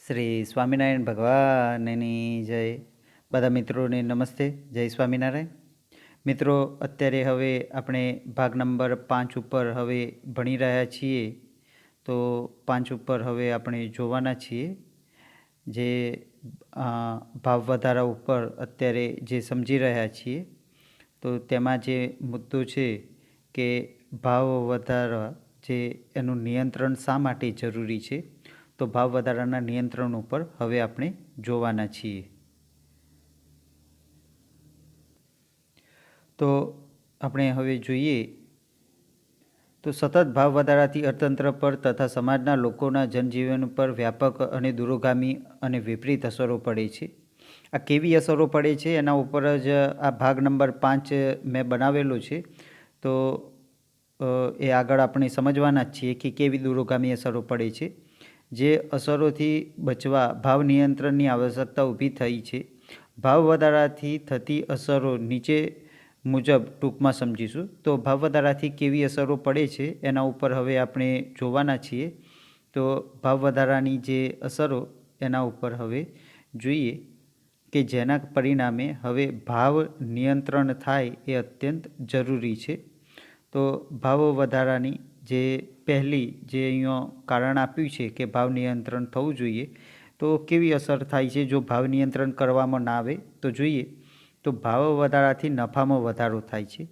શ્રી સ્વામિનારાયણ ભગવાનની જય. બધા મિત્રોને નમસ્તે. જય સ્વામિનારાયણ. મિત્રો, અત્યારે હવે આપણે ભાગ નંબર 5 ઉપર હવે ભણી રહ્યા છીએ. તો 5 ઉપર હવે આપણે જોવાના છીએ. જે ભાવ વધારા ઉપર અત્યારે જે સમજી રહ્યા છીએ, તો તેમાં જે મુદ્દો છે કે ભાવ વધારા જે એનું નિયંત્રણ શા માટે જરૂરી છે, તો ભાવ વધારાના નિયંત્રણ ઉપર હવે આપણે જોવાના છીએ. તો આપણે હવે જોઈએ તો સતત ભાવ વધારાથી અર્થતંત્ર પર તથા સમાજના લોકોના જનજીવન પર વ્યાપક અને દૂરોગામી અને વિપરીત અસરો પડે છે. આ કેવી અસરો પડે છે એના ઉપર જ આ ભાગ નંબર 5 મેં બનાવેલો છે. તો એ આગળ આપણે સમજવાના જ છીએ કે કેવી દૂરોગામી અસરો પડે છે. જે અસરોથી બચવા ભાવ નિયંત્રણની આવશ્યકતા ઊભી થઈ છે. ભાવ વધારાથી થતી અસરો નીચે મુજબ ટૂંકમાં સમજીશું. તો ભાવ વધારાથી કેવી અસરો પડે છે એના ઉપર હવે આપણે જોવાના છીએ. તો ભાવ વધારાની જે અસરો એના ઉપર હવે જોઈએ કે જેના પરિણામે હવે ભાવ નિયંત્રણ થાય એ અત્યંત જરૂરી છે. તો ભાવ વધારાની જે પહેલી જે અહીંયા કારણ આપ્યું છે કે ભાવ નિયંત્રણ થવું જોઈએ, તો કેવી અસર થાય છે જો ભાવ નિયંત્રણ કરવામાં ના આવે તો જોઈએ. તો ભાવ વધારાથી નફામાં વધારો થાય છે.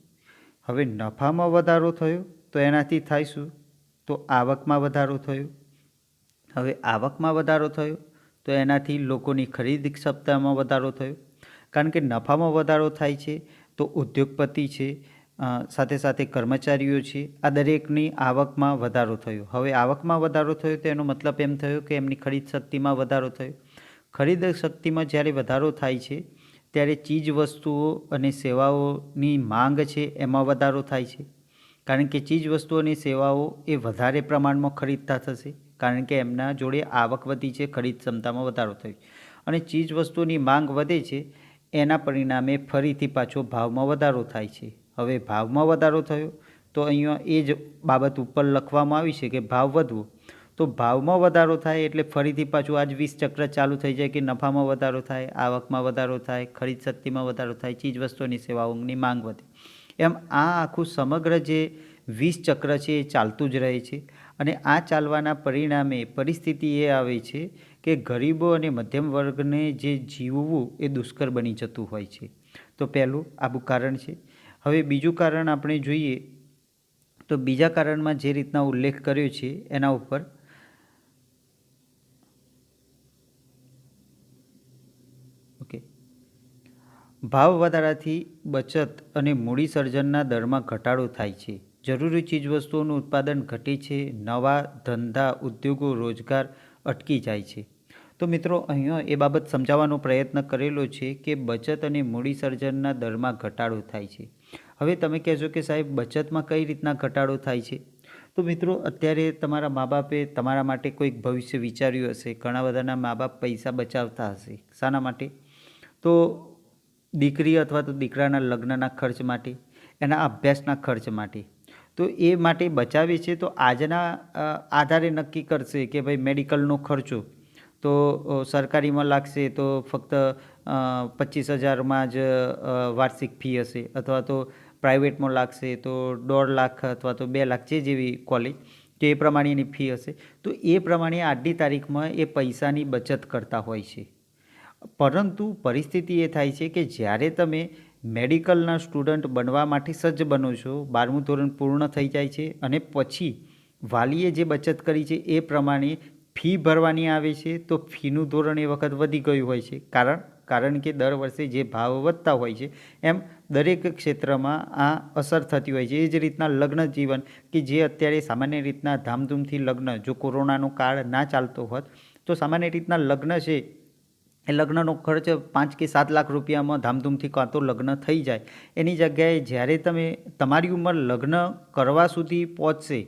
હવે નફામાં વધારો થયો તો એનાથી થાય શું? તો આવકમાં વધારો થયો. હવે આવકમાં વધારો થયો તો એનાથી લોકોની ખરીદી ક્ષમતામાં વધારો થયો. કારણ કે નફામાં વધારો થાય છે તો ઉદ્યોગપતિ છે, સાથે સાથે કર્મચારીઓ છે, આ દરેકની આવકમાં વધારો થયો. હવે આવકમાં વધારો થયો તો એનો મતલબ એમ થયો કે એમની ખરીદ શક્તિમાં વધારો થયો. ખરીદ શક્તિમાં જ્યારે વધારો થાય છે ત્યારે ચીજ વસ્તુઓ અને સેવાઓની માંગ છે એમાં વધારો થાય છે. કારણ કે ચીજ વસ્તુઓ અને સેવાઓ એ વધારે પ્રમાણમાં ખરીદતા થશે, કારણ કે એમના જોડે આવક વધી છે, ખરીદ ક્ષમતામાં વધારો થયો. અને ચીજ વસ્તુઓની માંગ વધે છે, એના પરિણામે ફરીથી પાછો ભાવમાં વધારો થાય છે. હવે ભાવમાં વધારો થયો તો અહીંયા એ જ બાબત ઉપર લખવામાં આવી છે કે ભાવ વધવો. તો ભાવમાં વધારો થાય એટલે ફરીથી પાછું આ જ 20 ચક્ર ચાલુ થઈ જાય કે નફામાં વધારો થાય, આવકમાં વધારો થાય, ખરીદ શક્તિમાં વધારો થાય, ચીજ વસ્તુઓની સેવાઓની માંગ વધે. એમ આ આખું સમગ્ર જે 20 ચક્ર છે એ ચાલતું જ રહે છે. અને આ ચાલવાના પરિણામે પરિસ્થિતિ એ આવે છે કે ગરીબો અને મધ્યમ વર્ગને જે જીવવું એ દુષ્કર બની જતું હોય છે. તો પહેલું આવું કારણ છે. હવે બીજું કારણ આપણે જોઈએ તો બીજા કારણમાં જે રીતના ઉલ્લેખ કર્યો છે એના ઉપર ભાવ વધારાથી બચત અને મૂડી સર્જનના દરમાં ઘટાડો થાય છે. જરૂરી ચીજવસ્તુઓનું ઉત્પાદન ઘટે છે. નવા ધંધા, ઉદ્યોગો, રોજગાર અટકી જાય છે. તો મિત્રો, અહીંયા એ બાબત સમજાવવાનો પ્રયત્ન કરેલો છે કે બચત અને મૂડી સર્જનના દરમાં ઘટાડો થાય છે. હવે તમે કહેશો કે સાહેબ, બચતમાં કઈ રીતના ઘટાડો થાય છે? તો મિત્રો, અત્યારે તમારા મા બાપે તમારા માટે કોઈક ભવિષ્ય વિચાર્યું હશે. ઘણા બધાના મા બાપ પૈસા બચાવતા હશે. શાના માટે? તો દીકરી અથવા તો દીકરાના લગ્નના ખર્ચ માટે, એના અભ્યાસના ખર્ચ માટે. તો એ માટે બચાવે છે. તો આજના આધારે નક્કી કરશે કે ભાઈ મેડિકલનો ખર્ચો તો સરકારીમાં લાગશે તો ફક્ત 25,000માં જ વાર્ષિક ફી હશે, અથવા તો પ્રાઇવેટમાં લાગશે તો 1.5 લાખ અથવા તો 2 લાખ, જે જેવી કોલેજ, તો એ પ્રમાણેની ફી હશે. તો એ પ્રમાણે આજની તારીખમાં એ પૈસાની બચત કરતા હોય છે. પરંતુ પરિસ્થિતિ એ થાય છે કે જ્યારે તમે મેડિકલના સ્ટુડન્ટ બનવા માટે સજ્જ બનો છો, 12મું ધોરણ પૂર્ણ થઈ જાય છે અને પછી વાલીએ જે બચત કરી છે એ પ્રમાણે ફી ભરવાની આવે છે, તો ફીનું ધોરણ એ વખત વધી ગયું હોય છે. કારણ કે દર વર્ષે જે ભાવ વધતા હોય છે એમ દરેક ક્ષેત્રમાં આ અસર થતી હોય છે. એ જ રીતના લગ્ન જીવન કે જે અત્યારે સામાન્ય રીતના ધામધૂમથી લગ્ન, જો કોરોનાનો કાળ ના ચાલતો હોત તો સામાન્ય રીતના લગ્ન છે એ લગ્નનો ખર્ચ 5 કે 7 લાખ રૂપિયામાં ધામધૂમથી કાં તો લગ્ન થઈ જાય. એની જગ્યાએ જ્યારે તમે તમારી ઉંમર લગ્ન કરવા સુધી પહોંચશે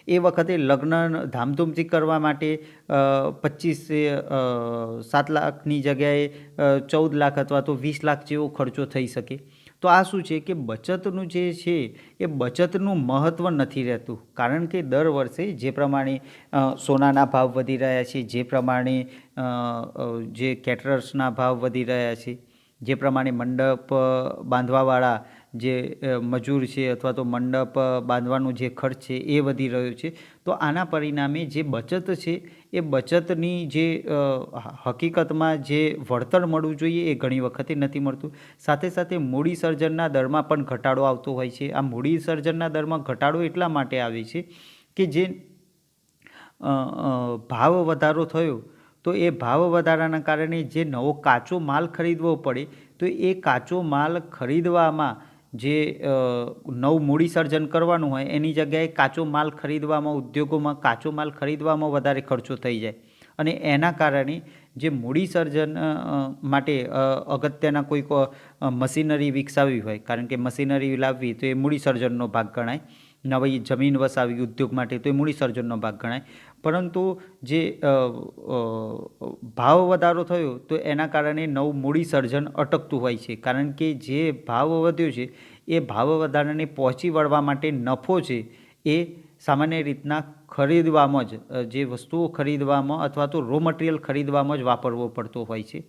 એ વખતે લગ્ન ધામધૂમથી કરવા માટે 7 લાખની જગ્યાએ 14 લાખ અથવા તો 20 લાખ જેવો ખર્ચો થઈ શકે. તો આ શું છે કે બચતનું જે છે એ બચતનું મહત્ત્વ નથી રહેતું, કારણ કે દર વર્ષે જે પ્રમાણે સોનાના ભાવ વધી રહ્યા છે, જે પ્રમાણે જે કેટરર્સના ભાવ વધી રહ્યા છે, જે પ્રમાણે મંડપ બાંધવાવાળા જે મજૂર છે અથવા તો મંડપ બાંધવાનો જે ખર્ચ છે એ વધી રહ્યો છે. તો આના પરિણામે જે બચત છે એ બચતની જે હકીકતમાં જે વળતર મળવું જોઈએ એ ઘણી વખતે નથી મળતું. સાથે સાથે મૂડી સર્જનના દરમાં પણ ઘટાડો આવતો હોય છે. આ મૂડી સર્જનના દરમાં ઘટાડો એટલા માટે આવે છે કે જે ભાવ વધારો થયો તો એ ભાવ વધારાના કારણે જે નવો કાચો માલ ખરીદવો પડે તો એ કાચો માલ ખરીદવામાં જે નવું મૂડી સર્જન કરવાનું હોય એની જગ્યાએ કાચો માલ ખરીદવામાં, ઉદ્યોગોમાં કાચો માલ ખરીદવામાં વધારે ખર્ચો થઈ જાય, અને એના કારણે જે મૂડી સર્જન માટે અગત્યના કોઈક મશીનરી વિકસાવવી હોય, કારણ કે મશીનરી લાવવી તો એ મૂડી સર્જનનો ભાગ ગણાય, નવી જમીન વસાવી ઉદ્યોગ માટે તો એ મૂડી સર્જનનો ભાગ ગણાય. પરંતુ જે ભાવ વધારો થયો તો એના કારણે નવું મૂડી સર્જન અટકતું હોય છે, કારણ કે જે ભાવ વધ્યો છે એ ભાવ વધારાને પહોંચી વળવા માટે નફો છે એ સામાન્ય રીતના ખરીદવામાં જ, જે વસ્તુઓ ખરીદવામાં અથવા તો રો મટીરિયલ ખરીદવામાં જ વાપરવો પડતો હોય છે.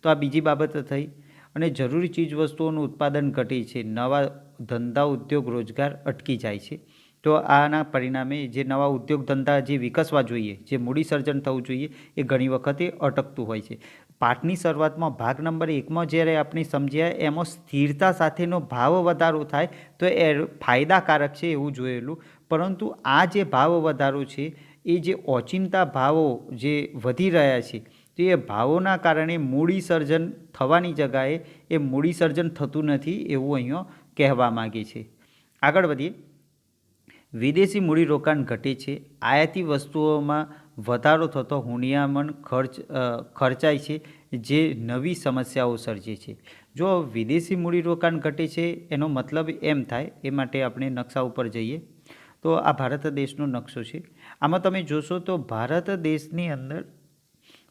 તો આ બીજી બાબત થઈ. અને જરૂરી ચીજ વસ્તુઓનું ઉત્પાદન ઘટે છે, નવા ધંધા ઉદ્યોગ રોજગાર અટકી જાય છે. તો આના પરિણામે જે નવા ઉદ્યોગ ધંધા જે વિકસવા જોઈએ, જે મૂડી સર્જન થવું જોઈએ એ ઘણી વખતે અટકતું હોય છે. પાઠની શરૂઆતમાં ભાગ નંબર 1માં જ્યારે આપણે સમજ્યા એમાં સ્થિરતા સાથેનો ભાવ વધારો થાય તો એ ફાયદાકારક છે એવું જોયેલું. પરંતુ આ જે ભાવ વધારો છે એ જે ઓચિંતા ભાવો જે વધી રહ્યા છે તો એ ભાવોના કારણે મૂડી સર્જન થવાની જગ્યાએ એ મૂડી સર્જન થતું નથી એવું અહીંયા કહેવા માગે છે. આગળ વધીએ. વિદેશી મૂડીરોકાણ ઘટે છે. આયાતી વસ્તુઓમાં વધારો થતો હુંડિયામણ ખર્ચાય છે, જે નવી સમસ્યાઓ સર્જે છે. જો વિદેશી મૂડીરોકાણ ઘટે છે એનો મતલબ એમ થાય, એ માટે આપણે નકશા ઉપર જઈએ તો આ ભારત દેશનો નકશો છે. આમાં તમે જોશો તો ભારત દેશની અંદર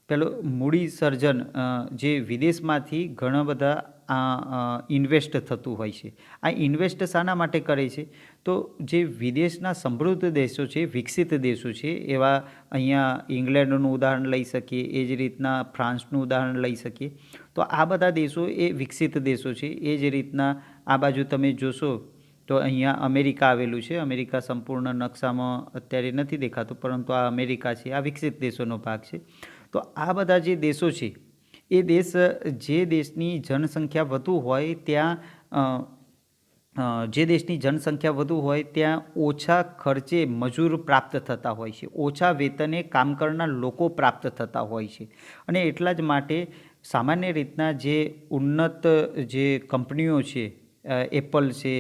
પેલો મૂડી સર્જન જે વિદેશમાંથી ઘણા બધા ઇન્વેસ્ટ થતું હોય છે. આ ઇન્વેસ્ટ શાના માટે કરે છે? તો જે વિદેશના સમૃદ્ધ દેશો છે, વિકસિત દેશો છે, એવા અહીંયા ઇંગ્લેન્ડનું ઉદાહરણ લઈ શકીએ, એ જ રીતના ફ્રાન્સનું ઉદાહરણ લઈ શકીએ. તો આ બધા દેશો એ વિકસિત દેશો છે. એ જ રીતના આ બાજુ તમે જોશો તો અહીંયા અમેરિકા આવેલું છે. અમેરિકા સંપૂર્ણ નકશામાં અત્યારે નથી દેખાતું, પરંતુ આ અમેરિકા છે, આ વિકસિત દેશોનો ભાગ છે. તો આ બધા જે દેશો છે એ દેશ, જે દેશની જનસંખ્યા વધુ હોય ત્યાં જે દેશની જનસંખ્યા વધુ હોય ત્યાં ઓછા ખર્ચે મજૂર પ્રાપ્ત થતા હોય છે, ઓછા વેતને કામ કરનાર લોકો પ્રાપ્ત થતા હોય છે. અને એટલા જ માટે સામાન્ય રીતના જે ઉન્નત જે કંપનીઓ છે, એપલ છે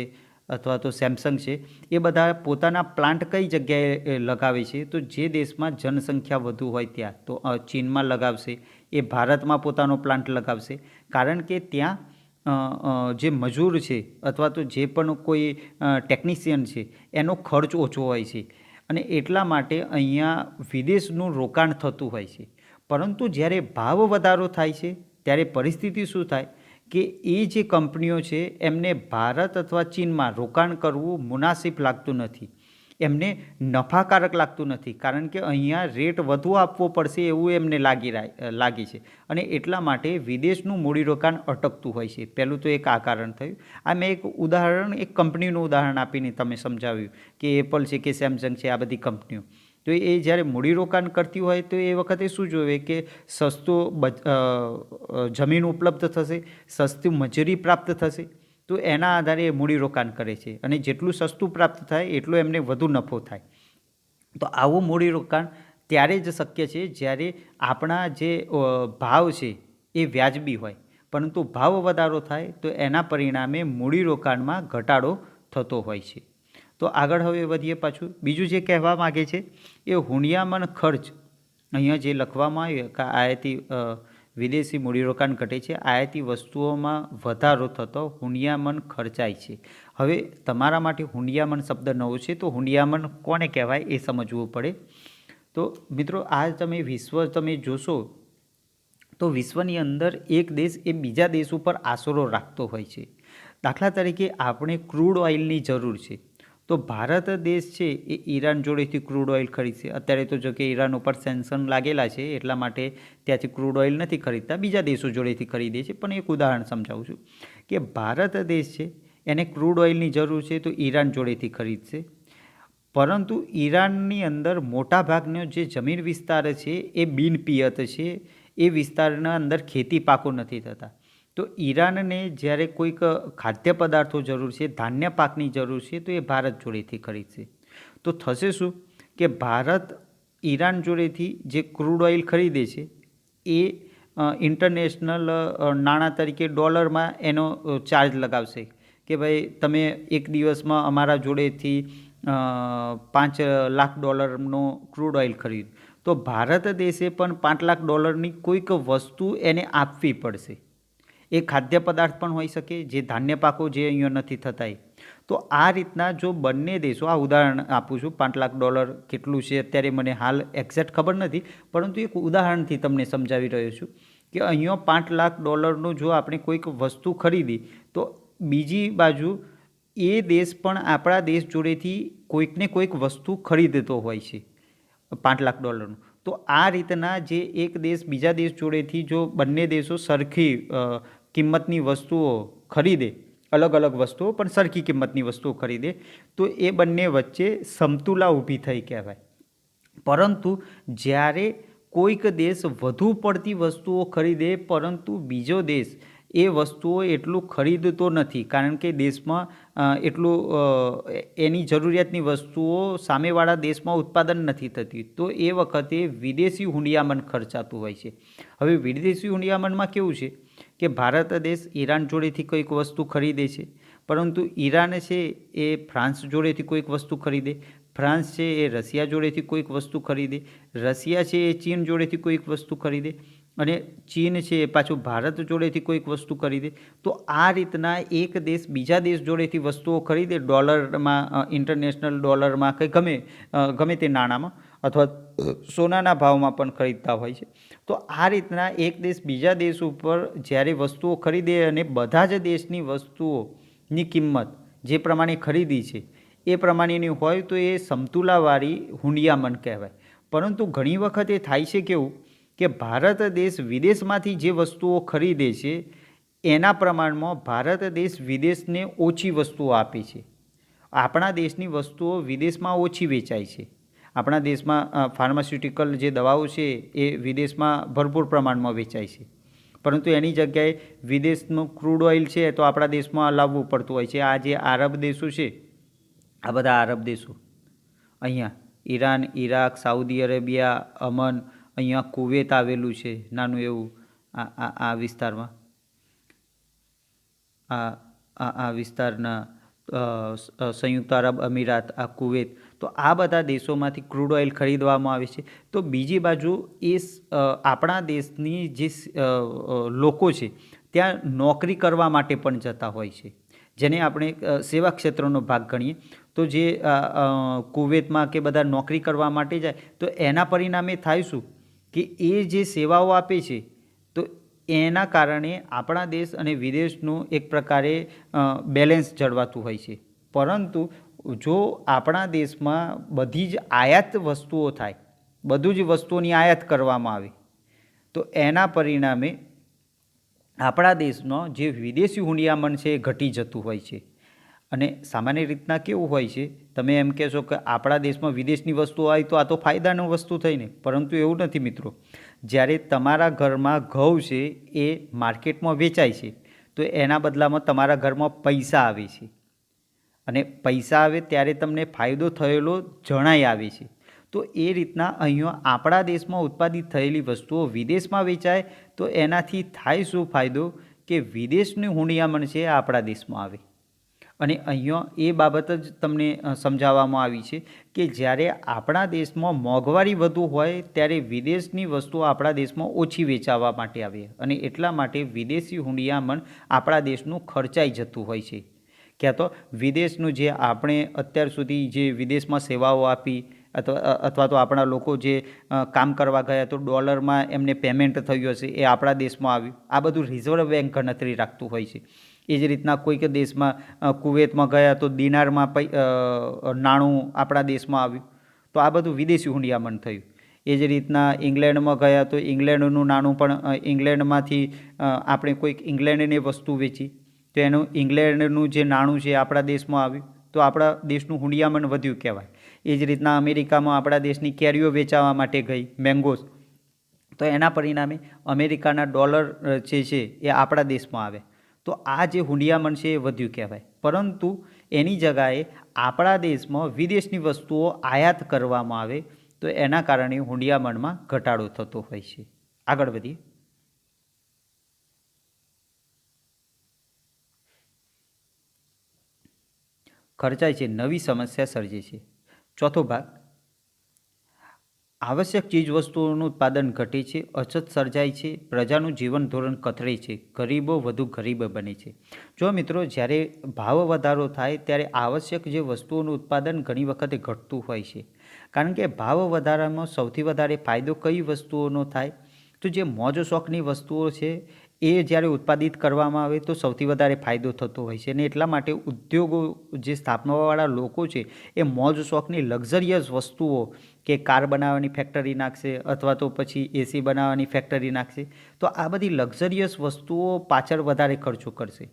અથવા તો સેમસંગ છે, એ બધા પોતાના પ્લાન્ટ કઈ જગ્યાએ લગાવે છે? તો જે દેશમાં જનસંખ્યા વધુ હોય ત્યાં. તો ચીનમાં લગાવશે, એ ભારતમાં પોતાનો પ્લાન્ટ લગાવશે, કારણ કે ત્યાં જે મજૂર છે અથવા તો જે પણ કોઈ ટેકનિશિયન છે એનો ખર્ચ ઓછો હોય છે, અને એટલા માટે અહીંયા વિદેશનું રોકાણ થતું હોય છે. પરંતુ જ્યારે ભાવ વધારો થાય છે ત્યારે પરિસ્થિતિ શું થાય કે એ જે કંપનીઓ છે એમને ભારત અથવા ચીનમાં રોકાણ કરવું મુનાસિબ લાગતું નથી, એમને નફાકારક લાગતું નથી, કારણ કે અહીંયા રેટ વધુ આપવો પડશે એવું એમને લાગે છે, અને એટલા માટે વિદેશનું મૂડીરોકાણ અટકતું હોય છે. પહેલું તો એક આ કારણ થયું. આ મેં એક ઉદાહરણ, એક કંપનીનું ઉદાહરણ આપીને તમે સમજાવ્યું કે એપલ છે કે સેમસંગ છે, આ બધી કંપનીઓ. તો એ જ્યારે મૂડીરોકાણ કરતી હોય તો એ વખતે શું જોવે કે સસ્તું જમીન ઉપલબ્ધ થશે, સસ્તી મજૂરી પ્રાપ્ત થશે, તો એના આધારે એ મૂડીરોકાણ કરે છે, અને જેટલું સસ્તું પ્રાપ્ત થાય એટલો એમને વધુ નફો થાય. તો આવું મૂડીરોકાણ ત્યારે જ શક્ય છે જ્યારે આપણા જે ભાવ છે એ વ્યાજબી હોય, પરંતુ ભાવ વધારો થાય તો એના પરિણામે મૂડીરોકાણમાં ઘટાડો થતો હોય છે. તો આગળ હવે વધીએ. પાછું બીજું જે કહેવા માગે છે એ હુંડિયામણ ખર્ચ, અહીંયા જે લખવામાં આવ્યું કે આયાતી વિદેશી મૂડીરોકાણ ઘટે છે, આયાતી વસ્તુઓમાં વધારો થતો હુંડિયામણ ખર્ચાય છે. હવે તમારા માટે હુંડિયામણ શબ્દ નવો છે, તો હુંડિયામણ કોને કહેવાય એ સમજવું પડે. તો મિત્રો, આ તમે વિશ્વ તમે જોશો તો વિશ્વની અંદર એક દેશ એ બીજા દેશ ઉપર આશરો રાખતો હોય છે. દાખલા તરીકે આપણે ક્રૂડ ઓઇલની જરૂર છે, તો ભારત દેશ છે એ ઈરાન જોડેથી ક્રૂડ ઓઇલ ખરીદશે. અત્યારે તો જો કે ઈરાન ઉપર સેન્કશન લાગેલા છે એટલા માટે ત્યાંથી ક્રૂડ ઓઇલ નથી ખરીદતા, બીજા દેશો જોડેથી ખરીદે છે. પણ એક ઉદાહરણ સમજાવું છું કે ભારત દેશ છે એને ક્રૂડ ઓઇલની જરૂર છે તો ઈરાન જોડેથી ખરીદશે. પરંતુ ઈરાનની અંદર મોટાભાગનો જે જમીન વિસ્તાર છે એ બિનપિયત છે, એ વિસ્તારના અંદર ખેતી પાકો નથી થતા. તો ઈરાનને જ્યારે કોઈક ખાદ્ય પદાર્થો જરૂર છે, ધાન્ય પાકની જરૂર છે, તો એ ભારત જોડેથી ખરીદશે. તો થશે શું કે ભારત ઈરાન જોડેથી જે ક્રૂડ ઓઇલ ખરીદે છે એ ઇન્ટરનેશનલ નાણાં તરીકે ડોલરમાં એનો ચાર્જ લગાવશે કે ભાઈ તમે એક દિવસમાં અમારા જોડેથી $5 લાખ ક્રૂડ ઓઇલ ખરીદ. તો ભારત દેશે પણ $5 લાખ કોઈક વસ્તુ એને આપવી પડશે. એ ખાદ્ય પદાર્થ પણ હોઈ શકે, જે ધાન્ય પાકો જે અહીંયા નથી થતા એ. તો આ રીતના જો બંને દેશો, આ ઉદાહરણ આપું છું, $5 લાખ કેટલું છે અત્યારે મને હાલ એક્ઝેક્ટ ખબર નથી, પરંતુ એક ઉદાહરણથી તમને સમજાવી રહ્યો છું કે અહીંયા $5 લાખ જો આપણે કોઈક વસ્તુ ખરીદી તો બીજી બાજુ એ દેશ પણ આપણા દેશ જોડેથી કોઈકને કોઈક વસ્તુ ખરીદતો હોય છે $5 લાખ. તો આ રીતના જે એક દેશ બીજા દેશ જોડેથી જો બંને દેશો સરખી કિંમતની વસ્તુઓ ખરીદે, અલગ અલગ વસ્તુઓ પણ સરખી કિંમતની વસ્તુઓ ખરીદે, તો એ બંને વચ્ચે સમતુલા ઊભી થઈ કહેવાય. પરંતુ જ્યારે કોઈક દેશ વધુ પડતી વસ્તુઓ ખરીદે પરંતુ બીજો દેશ એ વસ્તુઓ એટલું ખરીદતો નથી, કારણ કે દેશમાં એની જરૂરિયાતની વસ્તુઓ સામેવાળા દેશમાં ઉત્પાદન નથી થતી, તો એ વખતે વિદેશી હુંડિયામણ ખર્ચાતું હોય છે. હવે વિદેશી હુંડિયામણમાં કેવું છે કે ભારત દેશ ઈરાન જોડેથી કોઈક વસ્તુ ખરીદે છે, પરંતુ ઈરાન છે એ ફ્રાન્સ જોડેથી કોઈક વસ્તુ ખરીદે, ફ્રાન્સ છે એ રશિયા જોડેથી કોઈક વસ્તુ ખરીદે, રશિયા છે એ ચીન જોડેથી કોઈક વસ્તુ ખરીદે, અને ચીન છે એ પાછું ભારત જોડેથી કોઈક વસ્તુ ખરીદે. તો આ રીતના એક દેશ બીજા દેશ જોડેથી વસ્તુઓ ખરીદે ડોલરમાં, ઇન્ટરનેશનલ ડોલરમાં કે ગમે તે નાણાંમાં, અથવા સોનાના ભાવમાં પણ ખરીદતા હોય છે. તો આ રીતના એક દેશ બીજા દેશ ઉપર જ્યારે વસ્તુઓ ખરીદે અને બધા જ દેશની વસ્તુઓની કિંમત જે પ્રમાણે ખરીદી છે એ પ્રમાણેની હોય તો એ સમતુલાવાળી હુંડિયામણ કહેવાય. પરંતુ ઘણી વખત એ થાય છે કેવું કે ભારત દેશ વિદેશમાંથી જે વસ્તુઓ ખરીદે છે એના પ્રમાણમાં ભારત દેશ વિદેશને ઓછી વસ્તુઓ આપે છે. આપણા દેશની વસ્તુઓ વિદેશમાં ઓછી વેચાય છે. આપણા દેશમાં ફાર્માસ્યુટિકલ જે દવાઓ છે એ વિદેશમાં ભરપૂર પ્રમાણમાં વેચાય છે, પરંતુ એની જગ્યાએ વિદેશનું ક્રૂડ ઓઇલ છે તો આપણા દેશમાં લાવવું પડતું હોય છે. આ જે આરબ દેશો છે, આ બધા આરબ દેશો અહીંયા ઈરાન, ઈરાક, સાઉદી અરેબિયા, અમન, અહીંયા કુવેત આવેલું છે નાનું એવું આ વિસ્તારમાં, આ વિસ્તારના સંયુક્ત અરબ અમીરાત, આ કુવેત, તો આ બધા દેશોમાંથી ક્રૂડ ઓઇલ ખરીદવામાં આવે છે. તો બીજી બાજુ એ આપણા દેશની જે લોકો છે ત્યાં નોકરી કરવા માટે પણ જતા હોય છે, જેને આપણે સેવા ક્ષેત્રનો ભાગ ગણીએ. તો જે કુવેતમાં કે બધા નોકરી કરવા માટે જાય તો એના પરિણામે થાય શું કે એ જે સેવાઓ આપે છે તો એના કારણે આપણા દેશ અને વિદેશનું એક પ્રકારે બેલેન્સ જળવાતું હોય છે. પરંતુ જો આપણા દેશમાં બધી જ આયાત વસ્તુઓ થાય, બધું જ વસ્તુઓની આયાત કરવામાં આવે, તો એના પરિણામે આપણા દેશનો જે વિદેશી હુંડિયામણ છે એ ઘટી જતું હોય છે. અને સામાન્ય રીતના કેવું હોય છે, તમે એમ કહેશો કે આપણા દેશમાં વિદેશની વસ્તુઓ આવી તો આ તો ફાયદાની વસ્તુ થઈને, પરંતુ એવું નથી મિત્રો. જ્યારે તમારા ઘરમાં ઘઉં છે એ માર્કેટમાં વેચાય છે તો એના બદલામાં તમારા ઘરમાં પૈસા આવે છે, અને પૈસા આવે ત્યારે તમને ફાયદો થયેલો જણાય આવે છે. તો એ રીતના અહીંયા આપણા દેશમાં ઉત્પાદિત થયેલી વસ્તુઓ વિદેશમાં વેચાય તો એનાથી થાય શું ફાયદો કે વિદેશની હુંડિયામણ છે આપણા દેશમાં આવે. અને અહીંયા એ બાબત જ તમને સમજાવવામાં આવી છે કે જ્યારે આપણા દેશમાં મોંઘવારી વધુ હોય ત્યારે વિદેશની વસ્તુઓ આપણા દેશમાં ઓછી વેચાવા માટે આવે, અને એટલા માટે વિદેશી હુંડિયામણ આપણા દેશનું ખર્ચાઈ જતું હોય છે. ક્યાં તો વિદેશનું જે આપણે અત્યાર સુધી જે વિદેશમાં સેવાઓ આપી અથવા તો આપણા લોકો જે કામ કરવા ગયા તો ડોલરમાં એમને પેમેન્ટ થયું હશે એ આપણા દેશમાં આવ્યું, આ બધું રિઝર્વ બેંક ગણતરી રાખતું હોય છે. એ જ રીતના કોઈક દેશમાં કુવૈતમાં ગયા તો દિનારમાં નાણું આપણા દેશમાં આવ્યું, તો આ બધું વિદેશી હુંડિયામણ થયું. એ જ રીતના ઇંગ્લેન્ડમાં ગયા તો ઇંગ્લેન્ડનું નાણું પણ ઇંગ્લેન્ડમાંથી આપણે કોઈક ઇંગ્લેન્ડની વસ્તુ વેચી તો એનું ઇંગ્લેન્ડનું જે નાણું છે આપણા દેશમાં આવ્યું, તો આપણા દેશનું હુંડિયામણ વધ્યું કહેવાય. એ જ રીતના અમેરિકામાં આપણા દેશની કેરીઓ વેચાવા માટે ગઈ, મેંગોઝ, તો એના પરિણામે અમેરિકાના ડોલર જે છે એ આપણા દેશમાં આવે, તો આ જે હુંડિયામણ છે એ વધ્યું કહેવાય. પરંતુ એની જગાએ આપણા દેશમાં વિદેશની વસ્તુઓ આયાત કરવામાં આવે તો એના કારણે હુંડિયામણમાં ઘટાડો થતો હોય છે. આગળ વધીએ. ખર્ચાય છે, નવી સમસ્યા સર્જે છે. ચોથો ભાગ, આવશ્યક ચીજવસ્તુઓનું ઉત્પાદન ઘટે છે, અછત સર્જાય છે, પ્રજાનું જીવન ધોરણ કથળે છે, ગરીબો વધુ ગરીબ બને છે. જો મિત્રો, જ્યારે ભાવ વધારો થાય ત્યારે આવશ્યક જે વસ્તુઓનું ઉત્પાદન ઘણી વખતે ઘટતું હોય છે. કારણ કે ભાવ વધારામાં સૌથી વધારે ફાયદો કઈ વસ્તુઓનો થાય? તો જે મોજ શોખની વસ્તુઓ છે એ જ્યારે ઉત્પાદિત કરવામાં આવે તો સૌથી વધારે ફાયદો થતો હોય છે. અને એટલા માટે ઉદ્યોગો જે સ્થાપવાવાળા લોકો છે એ મોજ શોખની લક્ઝરિયસ વસ્તુઓ, કે કાર બનાવવાની ફેક્ટરી નાખશે અથવા તો પછી એસી બનાવવાની ફેક્ટરી નાખશે, તો આ બધી લક્ઝરિયસ વસ્તુઓ પાછળ વધારે ખર્ચો કરશે.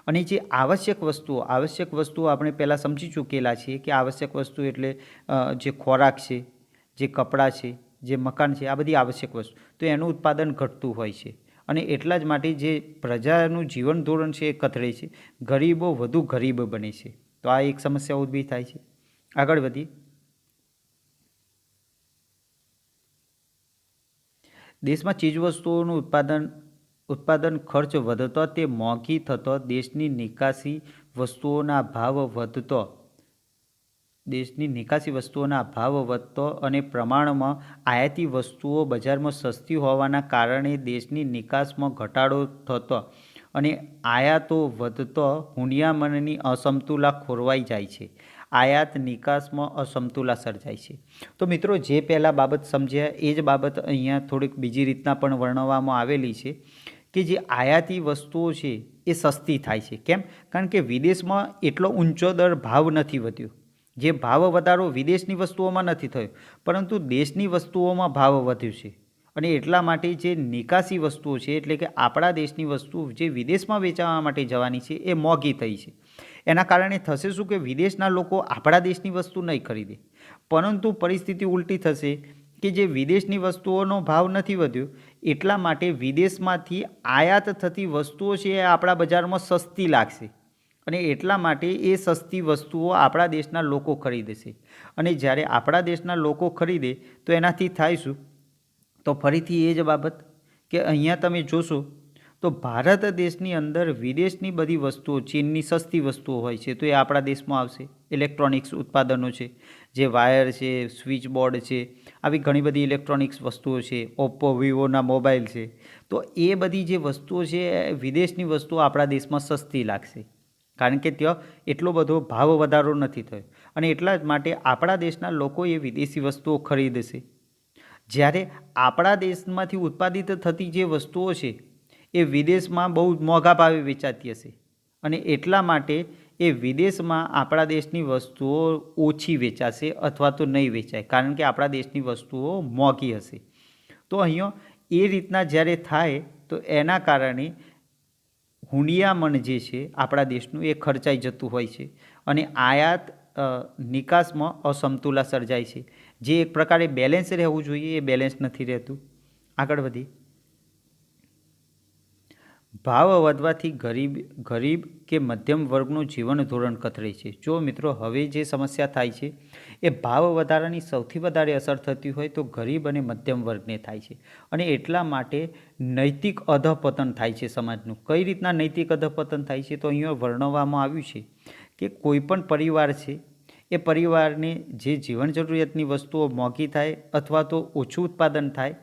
અને જે આવશ્યક વસ્તુઓ આપણે પહેલાં સમજી ચૂકેલા છીએ કે આવશ્યક વસ્તુ એટલે જે ખોરાક છે, જે કપડાં છે, જે મકાન છે, આ બધી આવશ્યક વસ્તુ, તો એનું ઉત્પાદન ઘટતું હોય છે. અને એટલા જ માટે જે પ્રજાનું જીવન ધોરણ છે એ કથળે છે, ગરીબો વધુ ગરીબ બને છે. તો આ એક સમસ્યા ઊભી થાય છે. આગળ વધીએ. દેશમાં ચીજવસ્તુઓનું ઉત્પાદન ખર્ચ વધતો, તે મોંઘી થતો, દેશની નિકાસી વસ્તુઓના ભાવ વધતો અને પ્રમાણમાં આયાતી વસ્તુઓ બજારમાં સસ્તી હોવાના કારણે દેશની નિકાસમાં ઘટાડો થતો અને આયાતો વધતો, હુંડિયામણની અસમતુલા ખોરવાઈ જાય છે. આયાત નિકાસમાં અસમતુલા સર્જાય છે. તો મિત્રો, જે પહેલાં બાબત સમજ્યા એ જ બાબત અહીંયા થોડીક બીજી રીતના પણ વર્ણવવામાં આવેલી છે કે જે આયાતી વસ્તુઓ છે એ સસ્તી થાય છે. કેમ? કારણ કે વિદેશમાં એટલો ઊંચો દર ભાવ નથી વધ્યો. જે ભાવ વધારો વિદેશની વસ્તુઓમાં નથી થયો, પરંતુ દેશની વસ્તુઓમાં ભાવ વધ્યો છે. અને એટલા માટે જે નિકાસી વસ્તુઓ છે, એટલે કે આપણા દેશની વસ્તુ જે વિદેશમાં વેચાવા માટે જવાની છે એ મોંઘી થઈ છે. એના કારણે થશે શું કે વિદેશના લોકો આપણા દેશની વસ્તુ નહીં ખરીદે, પરંતુ પરિસ્થિતિ ઉલટી થશે કે જે વિદેશની વસ્તુઓનો ભાવ નથી વધ્યો, એટલા માટે વિદેશમાંથી આયાત થતી વસ્તુઓ છે એ આપણા બજારમાં સસ્તી લાગશે. અને એટલા માટે એ સસ્તી વસ્તુઓ આપણા દેશના લોકો ખરીદશે. અને જ્યારે આપણા દેશના લોકો ખરીદે તો એનાથી થાય શું? તો ફરીથી એ જ બાબત કે અહીંયા તમે જોશો તો ભારત દેશની અંદર વિદેશની બધી વસ્તુઓ, ચીનની સસ્તી વસ્તુઓ હોય છે તો એ આપણા દેશમાં આવશે. ઇલેક્ટ્રોનિક્સ ઉત્પાદનો છે, જે વાયર છે, સ્વિચ બોર્ડ છે, આવી ઘણી બધી ઇલેક્ટ્રોનિક્સ વસ્તુઓ છે, ઓપ્પો વિવોના મોબાઈલ છે, તો એ બધી જે વસ્તુઓ છે વિદેશની વસ્તુઓ આપણા દેશમાં સસ્તી લાગશે. કારણ કે ત્યાં એટલો બધો ભાવ વધારો નથી થયો અને એટલા જ માટે આપણા દેશના લોકો એ વિદેશી વસ્તુઓ ખરીદશે. જ્યારે આપણા દેશમાંથી ઉત્પાદિત થતી જે વસ્તુઓ છે એ વિદેશમાં બહુ મોંઘા ભાવે વેચાતી હશે અને એટલા માટે એ વિદેશમાં આપણા દેશની વસ્તુઓ ઓછી વેચાશે અથવા તો નહીં વેચાય, કારણ કે આપણા દેશની વસ્તુઓ મોંઘી હશે. તો અહીંયા એ રીતના જ્યારે થાય તો એના કારણે હુંડિયામણ જે છે આપણા દેશનું એ ખર્ચાઈ જતું હોય છે અને આયાત નિકાસમાં અસમતુલા સર્જાય છે. જે એક પ્રકારે બેલેન્સ રહેવું જોઈએ એ બેલેન્સ નથી રહેતું. આગળ વધી. ભાવ વધવાથી ગરીબ કે મધ્યમ વર્ગનું જીવન ધોરણ કથળે છે. જો મિત્રો, હવે જે સમસ્યા થાય છે એ ભાવ વધારાની સૌથી વધારે અસર થતી હોય તો ગરીબ અને મધ્યમ વર્ગને થાય છે. અને એટલા માટે નૈતિક અધપતન થાય છે સમાજનું. કઈ રીતના નૈતિક અધપતન થાય છે? તો અહીંયા વર્ણવવામાં આવ્યું છે કે કોઈ પણ પરિવાર છે એ પરિવારને જે જીવન જરૂરિયાતની વસ્તુઓ મોંઘી થાય અથવા તો ઓછું ઉત્પાદન થાય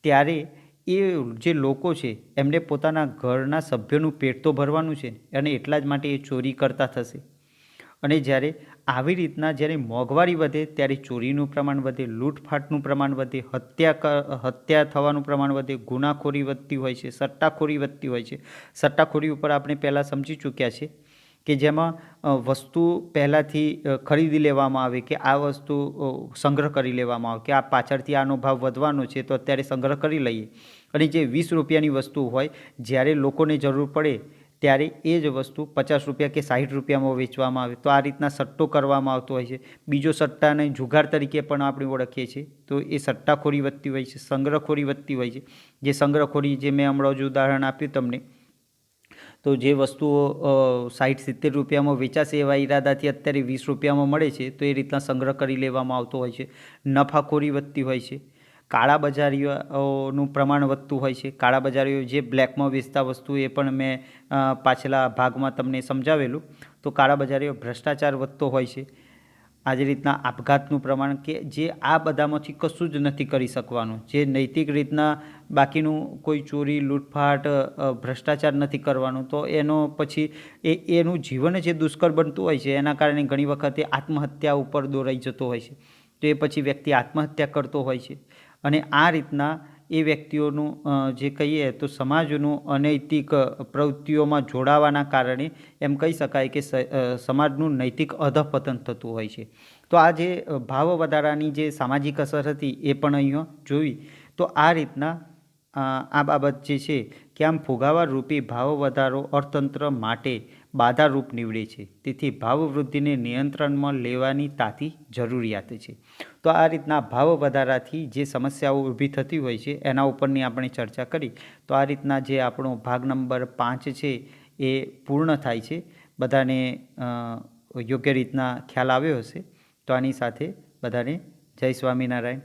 ત્યારે એ જે લોકો છે એમને પોતાના ઘરના સભ્યોનું પેટ તો ભરવાનું છે અને એટલા જ માટે એ ચોરી કરતા થશે. અને જ્યારે આવી રીતના જ્યારે મોંઘવારી વધે ત્યારે ચોરીનું પ્રમાણ વધે, લૂંટફાટનું પ્રમાણ વધે, હત્યા થવાનું પ્રમાણ વધે, ગુનાખોરી વધતી હોય છે, સટ્ટાખોરી વધતી હોય છે. સટ્ટાખોરી ઉપર આપણે પહેલાં સમજી ચૂક્યા છે કે જેમાં વસ્તુ પહેલાંથી ખરીદી લેવામાં આવે કે આ વસ્તુ સંગ્રહ કરી લેવામાં આવે કે આ પાછળથી આનો ભાવ વધવાનો છે તો અત્યારે સંગ્રહ કરી લઈએ. અને જે 20 રૂપિયાની વસ્તુ હોય જ્યારે લોકોને જરૂર પડે ત્યારે એ જ વસ્તુ 50 રૂપિયા કે 60 રૂપિયામાં વેચવામાં આવે. તો આ રીતના સટ્ટો કરવામાં આવતો હોય છે. બીજો સટ્ટાને જુગાર તરીકે પણ આપણે ઓળખીએ છીએ. તો એ સટ્ટાખોરી વધતી હોય છે, સંગ્રહખોરી વધતી હોય છે. જે સંગ્રહખોરી જે મેં હમણાં જ ઉદાહરણ આપ્યું તમને, તો જે વસ્તુઓ 60-70 રૂપિયામાં વેચાશે એવા ઈરાદાથી અત્યારે 20 રૂપિયામાં મળે છે તો એ રીતના સંગ્રહ કરી લેવામાં આવતો હોય છે. નફાખોરી વધતી હોય છે. કાળા બજારીઓનું પ્રમાણ વધતું હોય છે. કાળા બજારીઓ જે બ્લેકમાં વેચતા વસ્તુ એ પણ મેં પાછલા ભાગમાં તમને સમજાવેલું. તો કાળા બજારીઓ ભ્રષ્ટાચાર વધતો હોય છે. આ જ રીતના આપઘાતનું પ્રમાણ કે જે આ બધામાંથી કશું જ નથી કરી શકવાનું, જે નૈતિક રીતના બાકીનું કોઈ ચોરી, લૂંટફાટ, ભ્રષ્ટાચાર નથી કરવાનું, તો એનો પછી એનું જીવન જે દુષ્કર બનતું હોય છે એના કારણે ઘણી વખતે આત્મહત્યા ઉપર દોરાઈ જતો હોય છે. તો એ પછી વ્યક્તિ આત્મહત્યા કરતો હોય છે. અને આ રીતના એ વ્યક્તિઓનું જે કહીએ તો સમાજનું અનૈતિક પ્રવૃત્તિઓમાં જોડાવાના કારણે એમ કહી શકાય કે સમાજનું નૈતિક અધઃપતન થતું હોય છે. તો આ જે ભાવ વધારાની જે સામાજિક અસર હતી એ પણ અહીંયા જોઈ. તો આ રીતના આ બાબત જે છે કે આમ ફુગાવા રૂપી ભાવ વધારો અર્થતંત્ર માટે બાધારૂપ નીવડે છે. તેથી ભાવ વૃદ્ધિને નિયંત્રણમાં લેવાની તાતી જરૂરિયાત છે. તો આ રીતના ભાવ વધારાથી જે સમસ્યાઓ ઊભી થતી હોય છે એના ઉપરની આપણે ચર્ચા કરી. તો આ રીતના જે આપણો ભાગ નંબર 5 છે એ પૂર્ણ થાય છે. બધાને યોગ્ય રીતના ખ્યાલ આવ્યો હશે. તો આની સાથે બધાને જય સ્વામિનારાયણ.